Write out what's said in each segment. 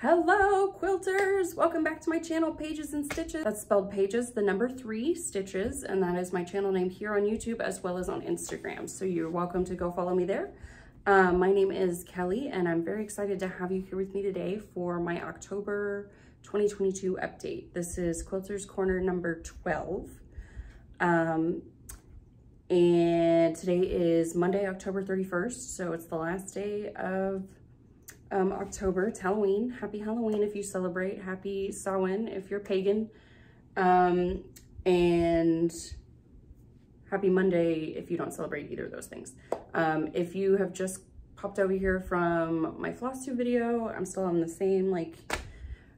Hello quilters, welcome back to my channel Pages and Stitches. That's spelled pages, the number 3 stitches, and that is my channel name here on YouTube as well as on Instagram. So you're welcome to go follow me there. My name is Kelly and I'm very excited to have you here with me today for my October 2022 update. This is Quilters Corner number 12. And today is Monday, October 31st. So it's the last day of October. It's Halloween. Happy Halloween if you celebrate. Happy Samhain if you're pagan. And happy Monday if you don't celebrate either of those things. If you have just popped over here from my floss tube video, I'm still on the same like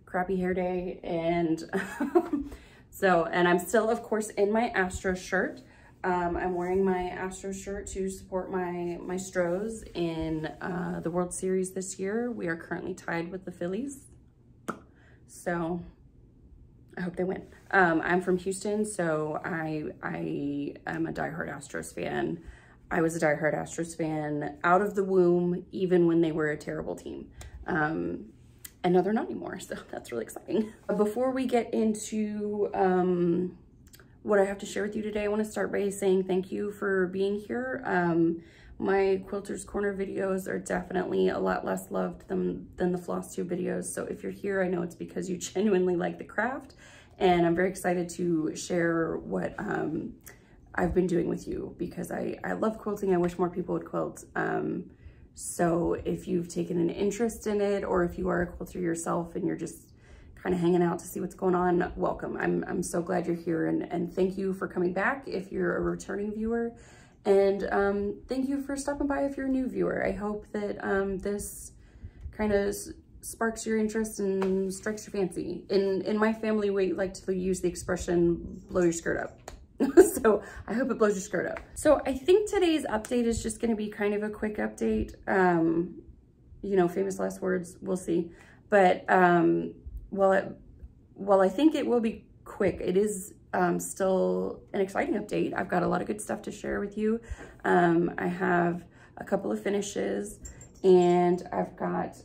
crappy hair day, and and I'm still of course in my Astro shirt. I'm wearing my Astro shirt to support my Stros in the World Series this year. We are currently tied with the Phillies, so I hope they win. I'm from Houston, so I am a diehard Astros fan. I was a diehard Astros fan out of the womb, even when they were a terrible team. And now they're not anymore, so that's really exciting. Before we get into what I have to share with you today, I want to start by saying thank you for being here. My Quilters Corner videos are definitely a lot less loved than the floss tube videos. So if you're here, I know it's because you genuinely like the craft, and I'm very excited to share what I've been doing with you because I love quilting. I wish more people would quilt. So if you've taken an interest in it, or if you are a quilter yourself and you're just kind of hanging out to see what's going on, welcome. I'm so glad you're here, and thank you for coming back if you're a returning viewer, and thank you for stopping by if you're a new viewer. I hope that this kind of sparks your interest and strikes your fancy. In my family, we like to use the expression blow your skirt up. So I hope it blows your skirt up. So I think today's update is just going to be kind of a quick update. You know, famous last words, we'll see. But while I think it will be quick, it is still an exciting update. I've got a lot of good stuff to share with you. I have a couple of finishes, and I've got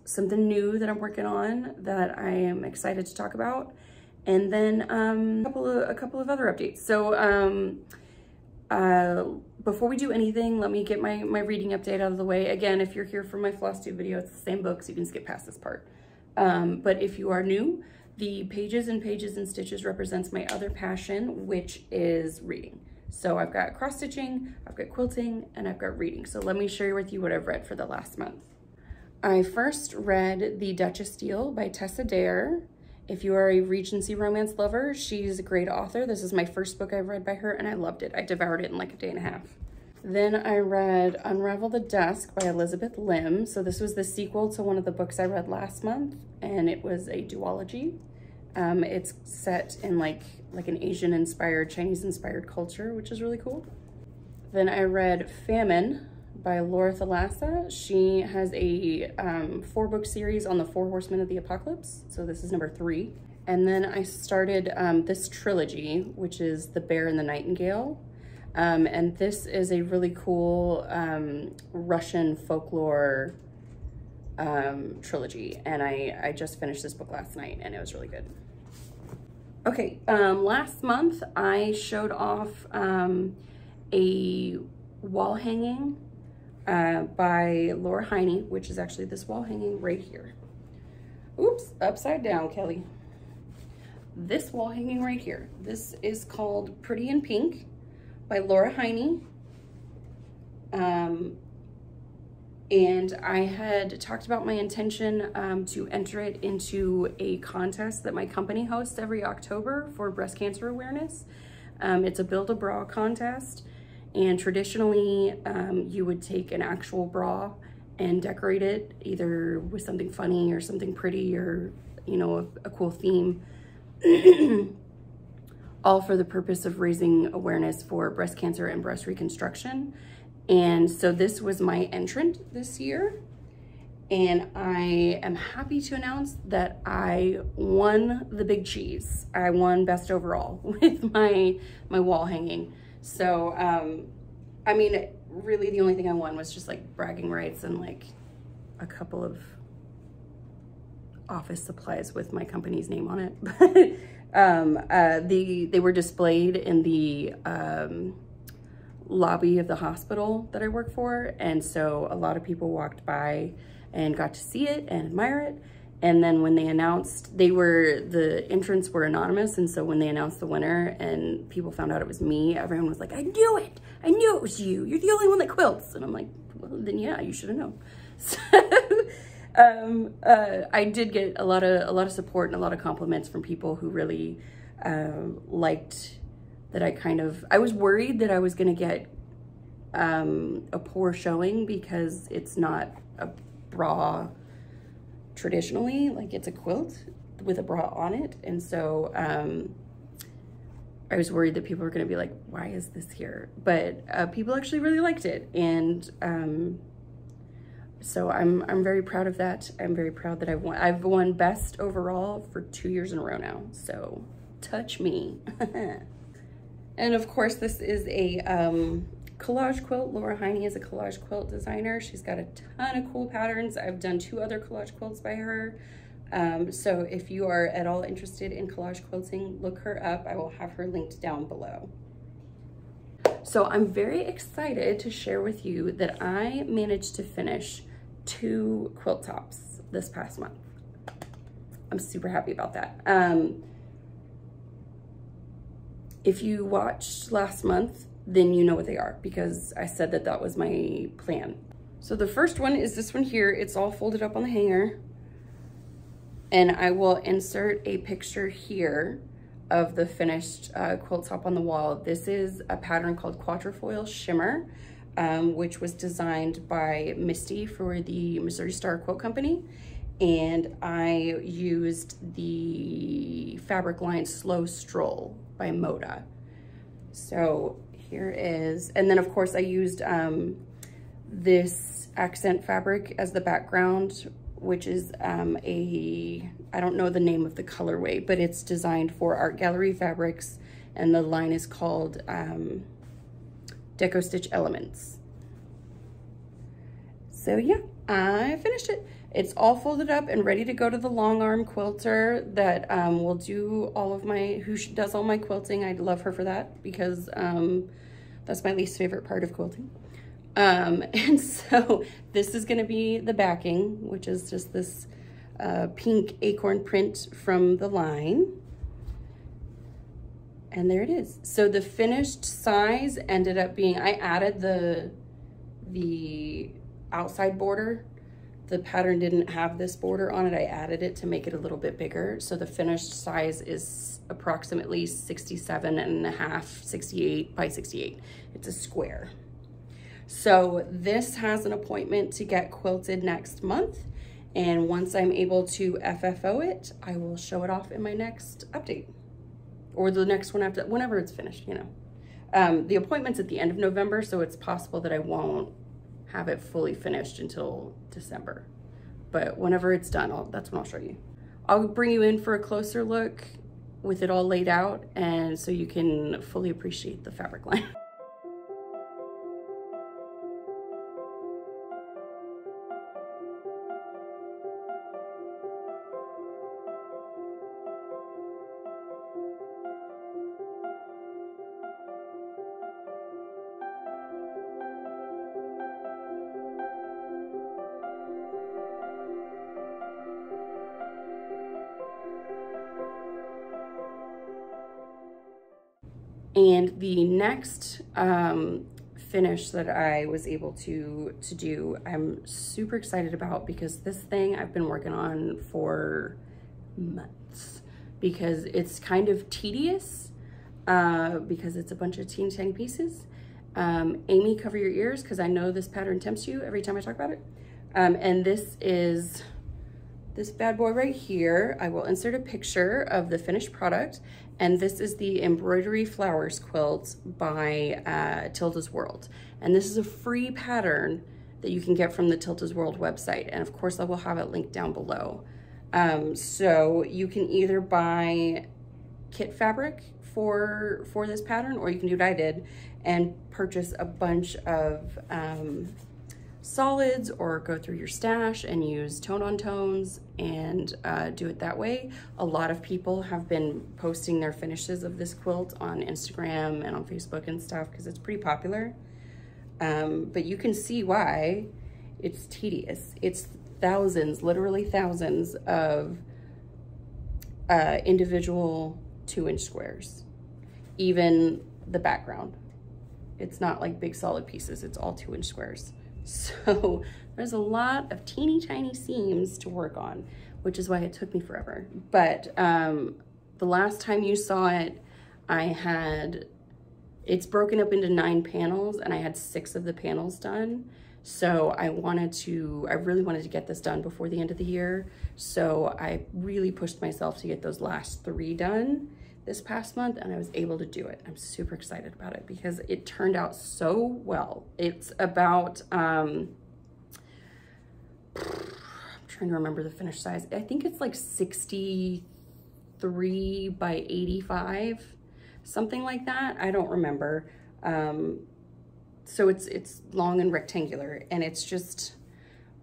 something new that I'm working on that I am excited to talk about. And then a couple of other updates. So before we do anything, let me get my reading update out of the way. Again, if you're here for my floss tube video, it's the same book, so you can skip past this part. But if you are new, the Pages and Stitches represents my other passion, which is reading. So I've got cross stitching, I've got quilting, and I've got reading. So let me share with you what I've read for the last month. I first read The Duchess Deal by Tessa. If you are a Regency romance lover, she's a great author. This is my first book I've read by her, and I loved it. I devoured it in like a day and a half. Then I read Unravel the Dusk by Elizabeth Lim. So this was the sequel to one of the books I read last month, and it was a duology. It's set in like an Asian-inspired, Chinese-inspired culture, which is really cool. Then I read Famine by Thalassa. She has a 4-book series on the 4 Horsemen of the Apocalypse. So this is number 3. And then I started this trilogy, which is The Bear and the Nightingale. And this is a really cool Russian folklore trilogy. And I just finished this book last night, and it was really good. Okay, last month I showed off a wall hanging by Heine, which is actually this wall hanging right here. Oops, upside down, Kelly. This wall hanging right here. This is called Pretty in Pink by Heine. And I had talked about my intention to enter it into a contest that my company hosts every October for breast cancer awareness. It's a Build a Bra contest. And traditionally, you would take an actual bra and decorate it either with something funny or something pretty, or, you know, a cool theme, all for the purpose of raising awareness for breast cancer and breast reconstruction. And so this was my entrant this year. And I am happy to announce that I won the big cheese. I won best overall with my wall hanging. So, I mean, really the only thing I won was just like bragging rights and like a couple of office supplies with my company's name on it. They were displayed in the lobby of the hospital that I work for, and so a lot of people walked by and got to see it and admire it. And then when they announced, the entrants were anonymous, and so when they announced the winner and people found out it was me, everyone was like, I knew it! I knew it was you! You're the only one that quilts! And I'm like, well, then yeah, you should have known. So, I did get a lot of support and a lot of compliments from people who really liked that I was worried that I was gonna get a poor showing because it's not a bra traditionally, like it's a quilt with a bra on it. And so I was worried that people were gonna be like, why is this here? But people actually really liked it. And so I'm very proud of that. I'm very proud that I've won best overall for 2 years in a row now. So touch me. And of course, this is a collage quilt. Laura Heine is a collage quilt designer. She's got a ton of cool patterns. I've done 2 other collage quilts by her. So if you are at all interested in collage quilting, look her up. I will have her linked down below. So I'm very excited to share with you that I managed to finish 2 quilt tops this past month. I'm super happy about that. If you watched last month, then you know what they are because I said that that was my plan. So the first one is this one here. It's all folded up on the hanger, and I will insert a picture here of the finished quilt top on the wall. This is a pattern called Quatrefoil Shimmer, which was designed by Misty for the Missouri Star Quilt Company. And I used the fabric line Slow Stroll by Moda. So here is, and then of course I used this accent fabric as the background, which is I don't know the name of the colorway, but it's designed for Art Gallery Fabrics, and the line is called Deco Stitch Elements. So yeah, I finished it. It's all folded up and ready to go to the long arm quilter that will do all of my, who does all my quilting. I love her for that because that's my least favorite part of quilting. And so this is gonna be the backing, which is just this pink acorn print from the line. And there it is. So the finished size ended up being, I added the outside border. The pattern didn't have this border on it. I added it to make it a little bit bigger. So the finished size is approximately 67.5, 68 by 68. It's a square. So this has an appointment to get quilted next month. And once I'm able to FFO it, I will show it off in my next update. Or the next one after, whenever it's finished, you know. The appointment's at the end of November, so it's possible that I won't have it fully finished until December. But whenever it's done, that's when I'll show you. I'll bring you in for a closer look with it all laid out, and so you can fully appreciate the fabric line. And the next finish that I was able to do, I'm super excited about, because this thing I've been working on for months because it's kind of tedious because it's a bunch of teeny tiny pieces. Amy, cover your ears because I know this pattern tempts you every time I talk about it. And this is this bad boy right here. I will insert a picture of the finished product. And this is the Embroidery Flower Quilt by Tilda's World. And this is a free pattern that you can get from the Tilda's World website. And of course I will have it linked down below. So you can either buy kit fabric for this pattern, or you can do what I did and purchase a bunch of solids or go through your stash and use tone on tones and do it that way. A lot of people have been posting their finishes of this quilt on Instagram and on Facebook and stuff because it's pretty popular. But you can see why it's tedious. It's thousands, literally thousands of individual 2-inch squares. Even the background. It's not like big solid pieces, it's all 2-inch squares. So there's a lot of teeny tiny seams to work on, which is why it took me forever. But the last time you saw it, it's broken up into 9 panels and I had 6 of the panels done. So I really wanted to get this done before the end of the year. So I really pushed myself to get those last 3 done this past month, and I was able to do it. I'm super excited about it because it turned out so well. It's about, I'm trying to remember the finished size. I think it's like 63 by 85, something like that. I don't remember. So it's long and rectangular, and it's just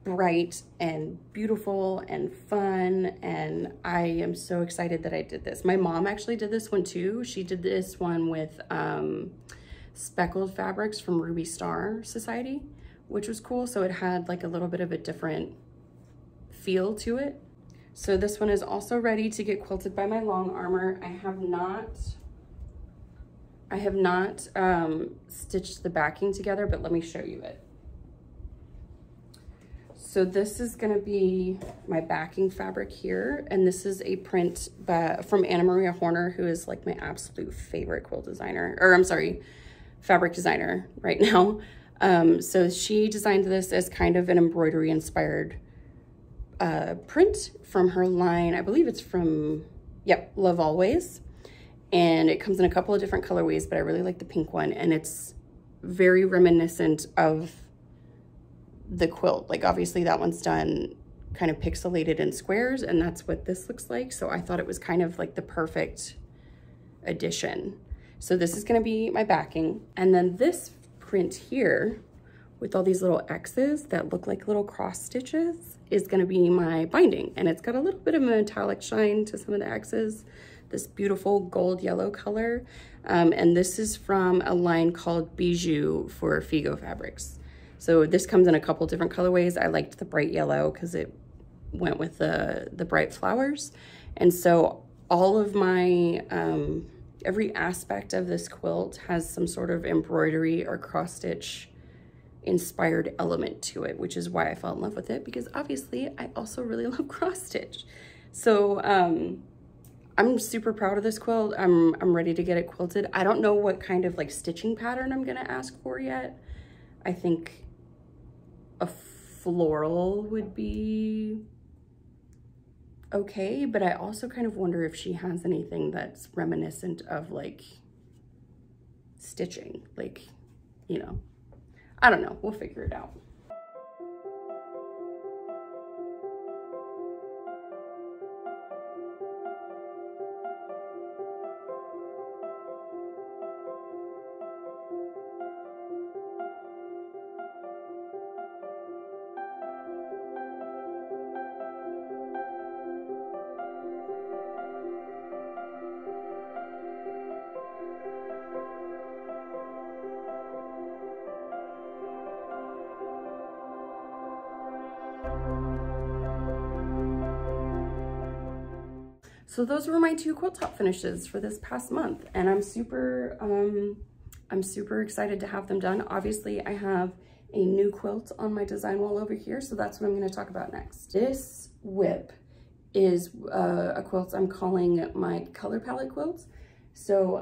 bright and beautiful and fun, and I am so excited that I did this. My mom actually did this one too. She did this one with speckled fabrics from Ruby Star Society, which was cool. So it had like a little bit of a different feel to it. So this one is also ready to get quilted by my long armor. I have not stitched the backing together, but let me show you it. So this is gonna be my backing fabric here, and this is a print from Anna Maria Horner, who is like my absolute favorite quilt designer, or I'm sorry, fabric designer right now. So she designed this as kind of an embroidery inspired print from her line. I believe it's from, yep, Love Always. And it comes in a couple of different colorways, but I really like the pink one, and it's very reminiscent of the quilt. Like obviously that one's done kind of pixelated in squares, and that's what this looks like. So I thought it was kind of like the perfect addition. So this is going to be my backing, and then this print here with all these little X's that look like little cross stitches is going to be my binding, and it's got a little bit of a metallic shine to some of the X's, this beautiful gold yellow color. And this is from a line called Bijou for Figo Fabrics. So this comes in a couple different colorways. I liked the bright yellow because it went with the bright flowers. And so all of my, every aspect of this quilt has some sort of embroidery or cross stitch inspired element to it, which is why I fell in love with it, because obviously I also really love cross stitch. So I'm super proud of this quilt. I'm ready to get it quilted. I don't know what kind of like stitching pattern I'm gonna ask for yet. I think a floral would be okay, but I also kind of wonder if she has anything that's reminiscent of like stitching, like, you know, I don't know, we'll figure it out. So those were my 2 quilt top finishes for this past month, and I'm super excited to have them done. Obviously, I have a new quilt on my design wall over here, so that's what I'm going to talk about next. This whip is a quilt I'm calling my color palette quilt. So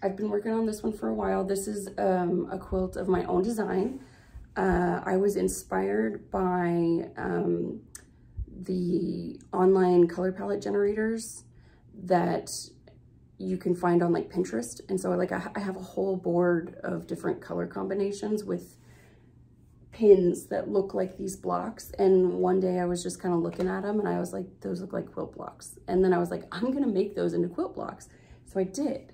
I've been working on this one for a while. This is a quilt of my own design. I was inspired by the online color palette generators that you can find on like Pinterest. And so like I have a whole board of different color combinations with pins that look like these blocks. And one day I was just kind of looking at them and I was like, those look like quilt blocks. And then I was like, I'm gonna make those into quilt blocks. So I did.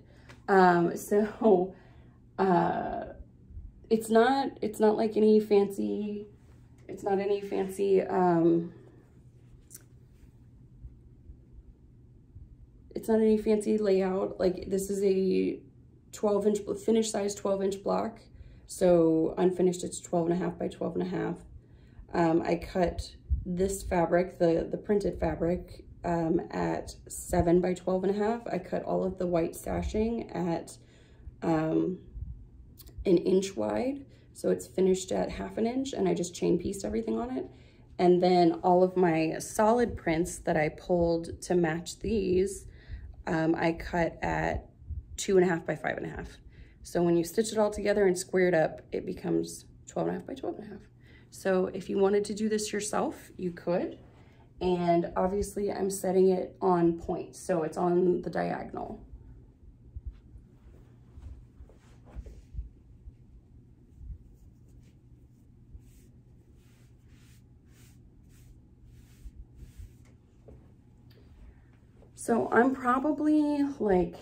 it's not like any fancy, it's not any fancy, it's not any fancy layout. Like, this is a 12-inch, finished size 12-inch block. So unfinished, it's 12.5 by 12.5. I cut this fabric, the printed fabric, at 7 by 12.5. I cut all of the white sashing at an inch wide. So it's finished at 1/2 inch, and I just chain pieced everything on it. And then all of my solid prints that I pulled to match these, I cut at 2.5 by 5.5. So when you stitch it all together and square it up, it becomes 12.5 by 12.5. So if you wanted to do this yourself, you could. And obviously I'm setting it on point, so it's on the diagonal. So I'm probably like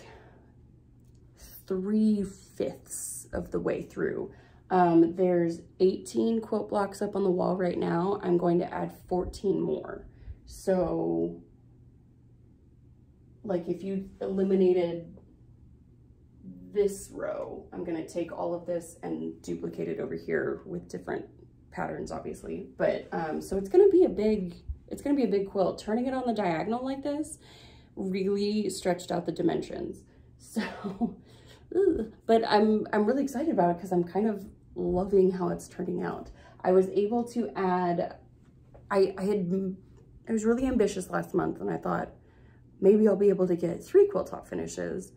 3/5 of the way through. There's 18 quilt blocks up on the wall right now. I'm going to add 14 more. So like if you eliminated this row, I'm going to take all of this and duplicate it over here with different patterns, obviously. But so it's going to be a big quilt. Turning it on the diagonal like this really stretched out the dimensions. So but I'm really excited about it because I'm kind of loving how it's turning out. I was able to add, I was really ambitious last month, and I thought maybe I'll be able to get 3 quilt top finishes,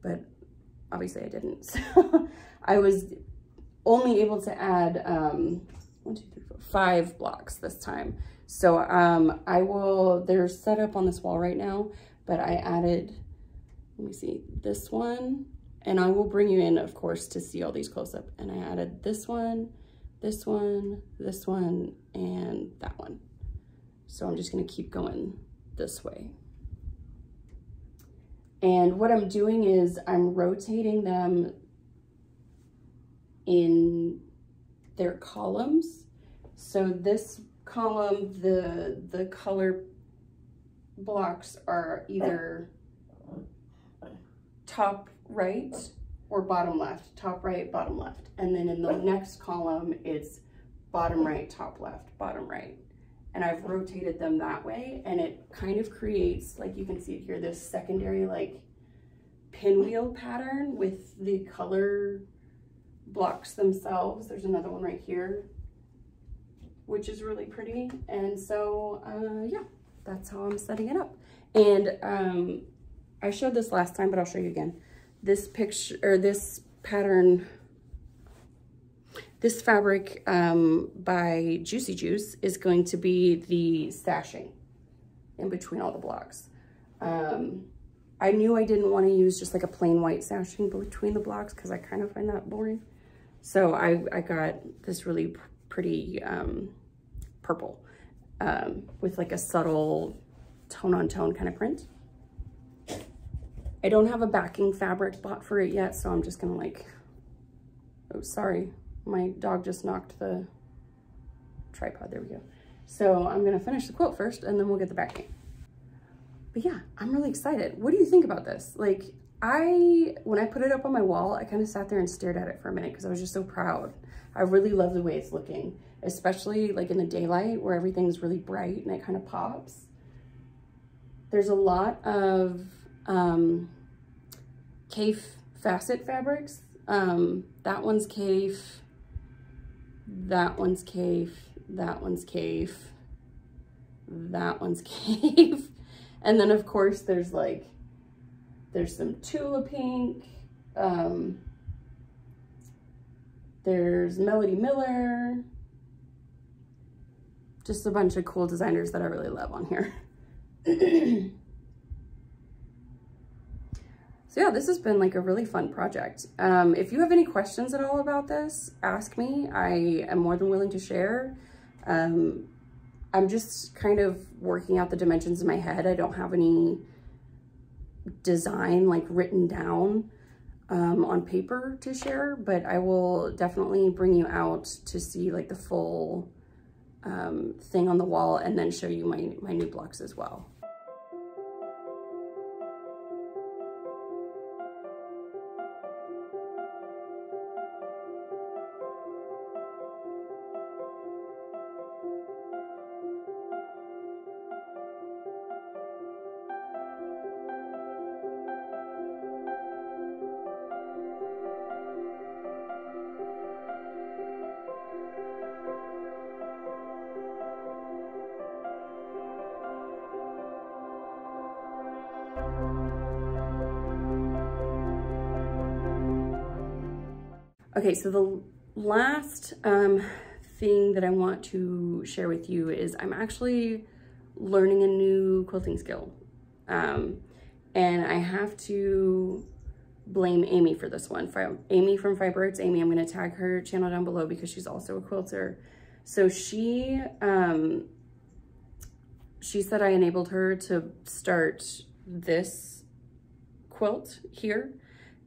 but obviously I didn't. So I was only able to add 5 blocks this time. So they're set up on this wall right now, but I added, let me see, this one. And I will bring you in, of course, to see all these close up. And I added this one, this one, this one, and that one. So I'm just gonna keep going this way. And what I'm doing is I'm rotating them in their columns. So this column, the color blocks are either top right or bottom left, top right, bottom left. And then in the next column, it's bottom right, top left, bottom right. And I've rotated them that way, and it kind of creates, like you can see here, this secondary like pinwheel pattern with the color blocks themselves. There's another one right here, which is really pretty. And so, yeah, that's how I'm setting it up. And I showed this last time, but I'll show you again. This picture, or this pattern, this fabric by Juicy Juice is going to be the stashing in between all the blocks. I knew I didn't want to use just like a plain white stashing between the blocks because I kind of find that boring. So I got this really pretty purple with like a subtle tone-on-tone kind of print. I don't have a backing fabric bought for it yet, so I'm just gonna like, oh, sorry. My dog just knocked the tripod, there we go. So I'm gonna finish the quilt first and then we'll get the backing. But yeah, I'm really excited. What do you think about this? Like, when I put it up on my wall, I kind of sat there and stared at it for a minute because I was just so proud. I really love the way it's looking, especially like in the daylight where everything's really bright and it kind of pops. There's a lot of Cafe facet fabrics. That one's Cafe, that one's Cafe, that one's Cafe, that one's Cafe. And then of course there's some Tula Pink, there's Melody Miller, just a bunch of cool designers that I really love on here. So yeah, this has been like a really fun project. If you have any questions at all about this, ask me. I am more than willing to share. I'm just kind of working out the dimensions in my head. I don't have any design like written down. on paper to share, but I will definitely bring you out to see like the full thing on the wall and then show you my new blocks as well. Okay, so the last thing that I want to share with you is I'm actually learning a new quilting skill. And I have to blame Amy for this one. Amy from Fiberworks. Amy, I'm going to tag her channel down below because she's also a quilter. So she said I enabled her to start this quilt here,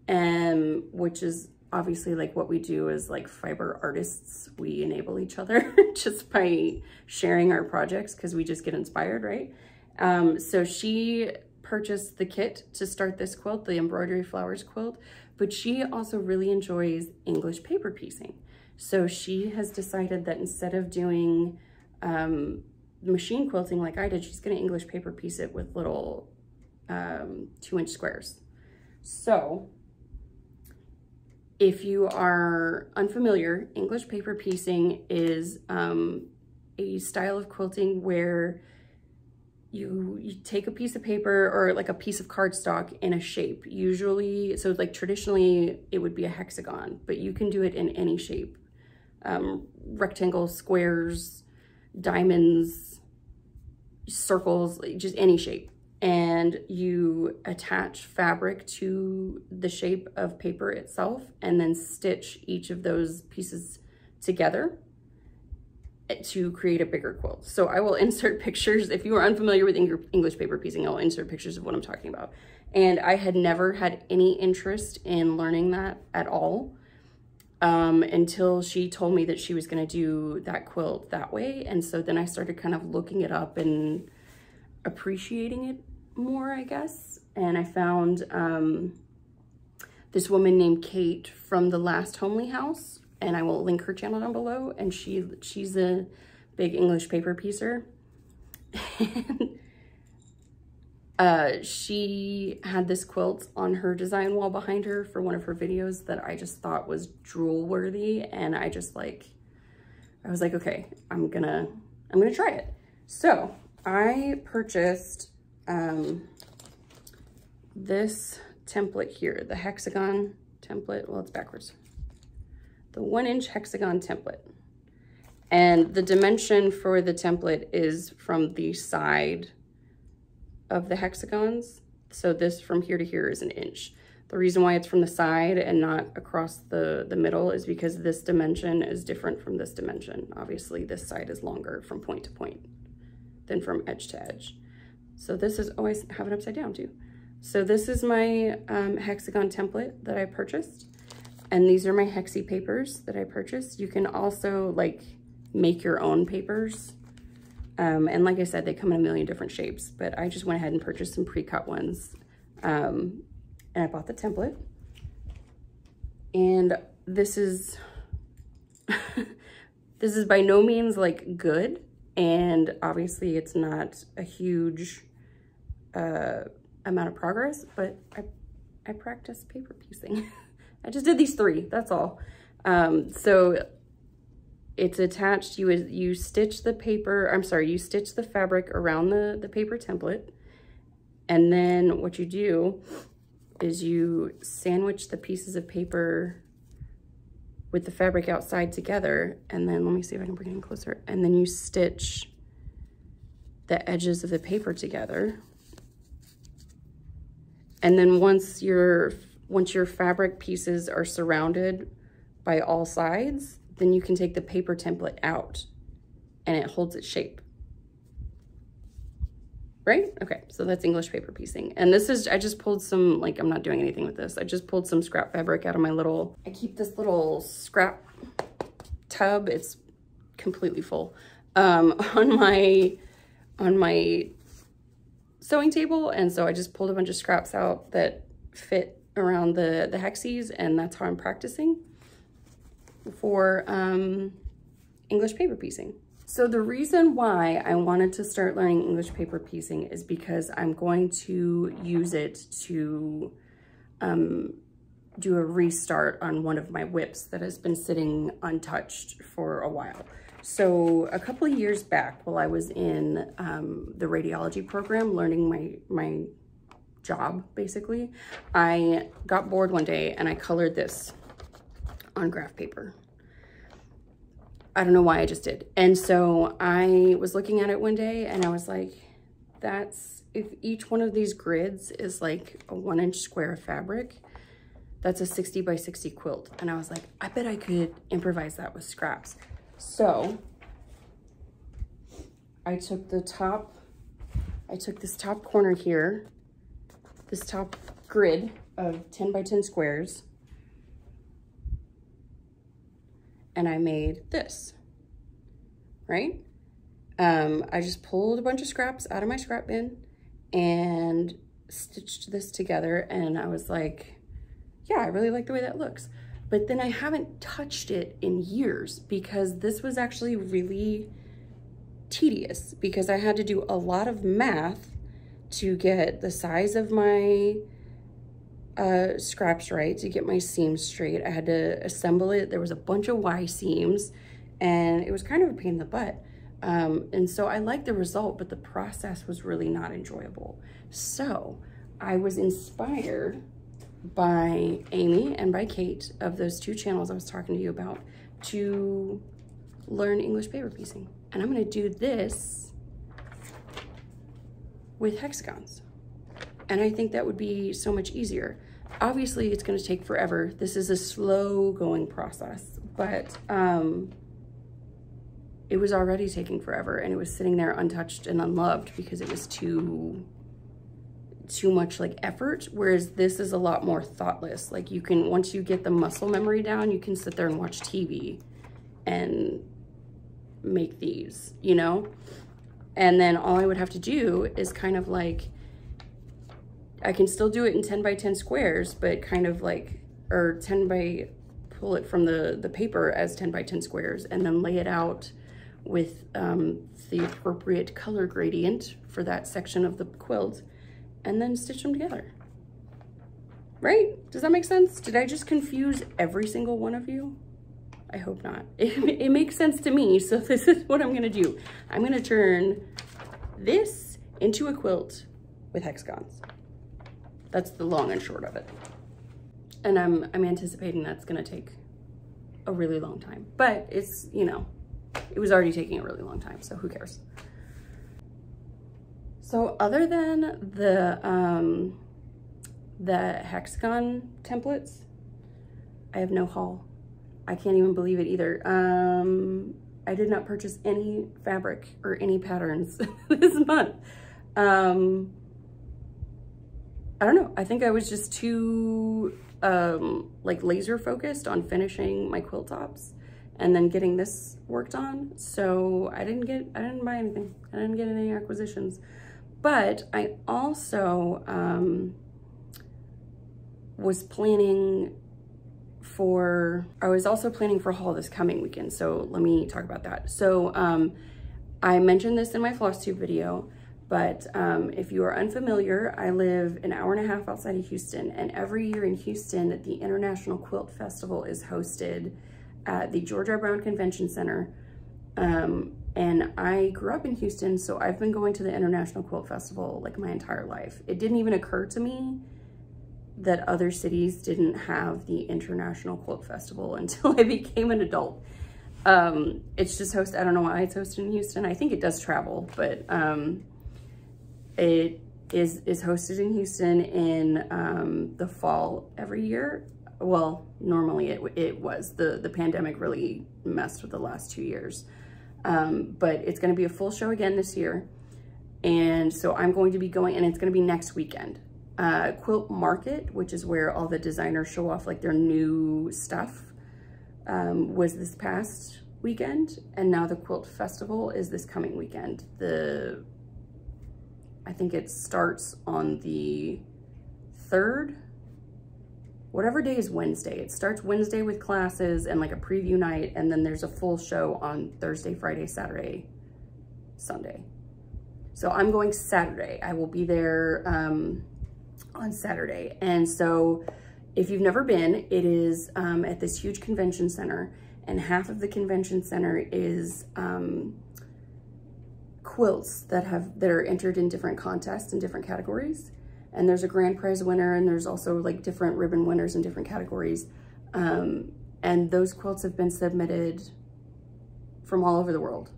which is obviously like what we do as like fiber artists. We enable each other just by sharing our projects because we just get inspired, right? So she purchased the kit to start this quilt, the Embroidery Flowers Quilt, but she also really enjoys English paper piecing. So she has decided that instead of doing machine quilting like I did, she's gonna English paper piece it with little 2-inch squares. So if you are unfamiliar, English paper piecing is a style of quilting where you take a piece of paper or like a piece of cardstock in a shape. Usually, so like traditionally it would be a hexagon, but you can do it in any shape. Rectangles, squares, diamonds, circles, just any shape. And you attach fabric to the shape of paper itself and then stitch each of those pieces together to create a bigger quilt. So I will insert pictures. If you are unfamiliar with English paper piecing, I'll insert pictures of what I'm talking about. And I had never had any interest in learning that at all until she told me that she was going to do that quilt that way. And so then I started kind of looking it up and appreciating it more, I guess. And I found this woman named Kate from the Last Homely House, and I will link her channel down below. And she's a big English paper piecer. And she had this quilt on her design wall behind her for one of her videos that I just thought was drool worthy. And I was like, okay, I'm gonna try it. So I purchased this template here, the hexagon template. Well, it's backwards. The 1-inch hexagon template. And the dimension for the template is from the side of the hexagons. So this from here to here is 1 inch. The reason why it's from the side and not across the middle is because this dimension is different from this dimension. Obviously, this side is longer from point to point than from edge to edge. So this is, oh, I have it upside down too. So this is my hexagon template that I purchased. And these are my hexi papers that I purchased. You can also like make your own papers. And like I said, they come in a million different shapes, but I just went ahead and purchased some pre-cut ones. And I bought the template. And this is, this is by no means like good. And obviously it's not a huge amount of progress, but I practice paper piecing. I just did these 3, that's all. So it's attached, you stitch the paper, you stitch the fabric around the paper template. And then what you do is you sandwich the pieces of paper with the fabric outside together. And then let me see if I can bring it in closer. And then you stitch the edges of the paper together. And then once your fabric pieces are surrounded by all sides, then you can take the paper template out and it holds its shape. right? Okay, so that's English paper piecing. And this is, I just pulled some, like, I'm not doing anything with this. I just pulled some scrap fabric out of my little, I keep this little scrap tub. It's completely full on my sewing table. And so I just pulled a bunch of scraps out that fit around the hexies, and that's how I'm practicing for English paper piecing. So the reason why I wanted to start learning English paper piecing is because I'm going to use it to do a restart on one of my whips that has been sitting untouched for a while. So a couple of years back, while I was in the radiology program, learning my job, basically, I got bored one day and I colored this on graph paper. I don't know why, I just did. And so I was looking at it one day and I was like, that's, if each one of these grids is like a 1-inch square of fabric, that's a 60 by 60 quilt. And I was like, I bet I could improvise that with scraps. So I took this top corner here, this top grid of 10 by 10 squares, and I made this, right? I just pulled a bunch of scraps out of my scrap bin and stitched this together, and I was like, yeah, I really like the way that looks. But then I haven't touched it in years because this was actually really tedious because I had to do a lot of math to get the size of my scraps right, to get my seams straight. I had to assemble it. There was a bunch of Y seams and it was kind of a pain in the butt. And so I liked the result, but the process was really not enjoyable. So I was inspired by Amy and by Kate of those two channels I was talking to you about to learn English paper piecing. And I'm gonna do this with hexagons. And I think that would be so much easier. Obviously it's gonna take forever. This is a slow going process, but it was already taking forever and it was sitting there untouched and unloved because it was too much like effort, whereas this is a lot more thoughtless. Like you can, once you get the muscle memory down, you can sit there and watch TV and make these, you know? And then all I would have to do is kind of like, I can still do it in 10 by 10 squares, but kind of like, or pull it from the paper as 10 by 10 squares and then lay it out with the appropriate color gradient for that section of the quilt, and then stitch them together. Right? Does that make sense? Did I just confuse every single one of you? I hope not. It makes sense to me, so this is what I'm gonna do. I'm gonna turn this into a quilt with hexagons. That's the long and short of it. And I'm anticipating that's gonna take a really long time, but it's, you know, it was already taking a really long time, so who cares? So other than the hexagon templates, I have no haul. I can't even believe it either. I did not purchase any fabric or any patterns this month. I don't know. I think I was just too like laser focused on finishing my quilt tops and then getting this worked on. So I didn't buy anything. I didn't get any acquisitions. But I also was planning for haul this coming weekend. So let me talk about that. So I mentioned this in my floss tube video, but if you are unfamiliar, I live an hour and a half outside of Houston, and every year in Houston, the International Quilt Festival is hosted at the George R. Brown Convention Center. And I grew up in Houston, so I've been going to the International Quilt Festival like my entire life. It didn't even occur to me that other cities didn't have the International Quilt Festival until I became an adult. It's just hosted, I don't know why it's hosted in Houston. I think it does travel, but it is hosted in Houston in the fall every year. Well, normally it was. The pandemic really messed with the last 2 years. But it's gonna be a full show again this year. And so I'm going to be going, and it's going to be next weekend. Quilt Market, which is where all the designers show off like their new stuff, was this past weekend, and now the Quilt Festival is this coming weekend. I think it starts on the 3rd, whatever day is Wednesday. It starts Wednesday with classes and like a preview night, and then there's a full show on Thursday, Friday, Saturday, Sunday. So I'm going Saturday. I will be there on Saturday. And so if you've never been, it is at this huge convention center, and half of the convention center is quilts that are entered in different contests in different categories. And there's a grand prize winner, and there's also like different ribbon winners in different categories. And those quilts have been submitted from all over the world.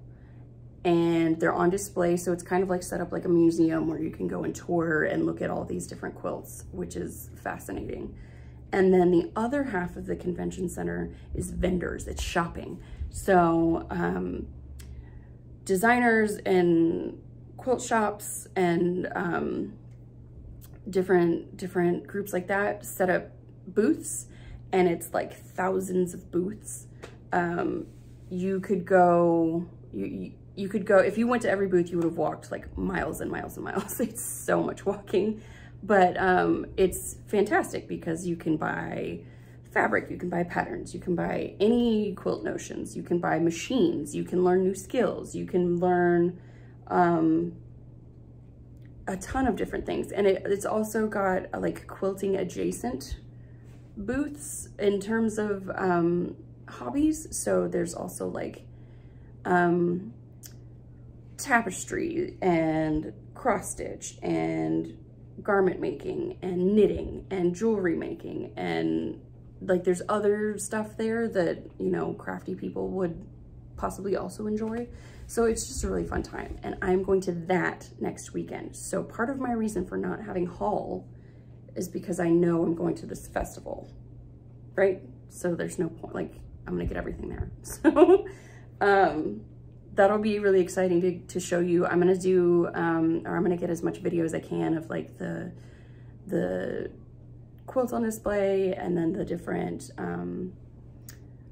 And they're on display, so it's kind of like set up like a museum where you can go and tour and look at all these different quilts, which is fascinating. And then the other half of the convention center is vendors, it's shopping. So designers and quilt shops and different groups like that set up booths, and it's like thousands of booths. You could go, if you went to every booth, you would have walked like miles and miles and miles. It's so much walking, but it's fantastic because you can buy fabric, you can buy patterns, you can buy any quilt notions, you can buy machines, you can learn new skills, you can learn a ton of different things. And it's also got like quilting adjacent booths in terms of hobbies. So there's also like tapestry and cross stitch and garment making and knitting and jewelry making, and like there's other stuff there that, you know, crafty people would possibly also enjoy. So it's just a really fun time, and I'm going to that next weekend. So part of my reason for not having haul is because I know I'm going to this festival, right? So there's no point, like I'm gonna get everything there. So that'll be really exciting to show you. I'm gonna do, or I'm gonna get as much video as I can of like the quilts on display, and then the different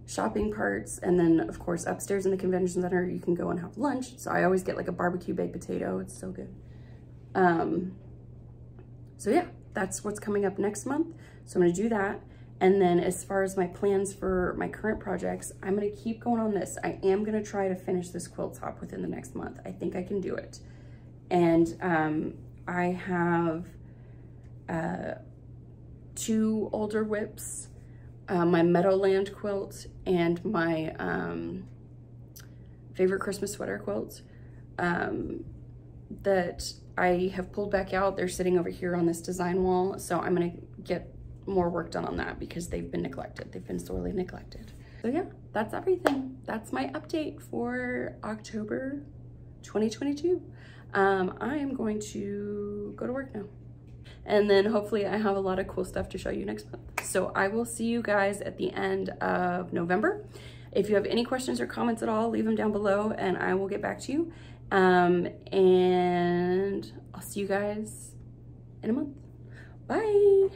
shopping parts. And then of course upstairs in the convention center, you can go and have lunch. So I always get like a barbecue baked potato. It's so good. So yeah, that's what's coming up next month. So I'm gonna do that. And then as far as my plans for my current projects, I'm gonna keep going on this. I am gonna try to finish this quilt top within the next month. I think I can do it. And I have 2 older whips, my Meadowland quilt and my favorite Christmas sweater quilt that I have pulled back out. They're sitting over here on this design wall. So I'm gonna get more work done on that because they've been neglected. They've been sorely neglected. So yeah, that's everything. That's my update for October 2022. I am going to go to work now. And then hopefully I have a lot of cool stuff to show you next month. So I will see you guys at the end of November. If you have any questions or comments at all, leave them down below and I will get back to you. And I'll see you guys in a month. Bye.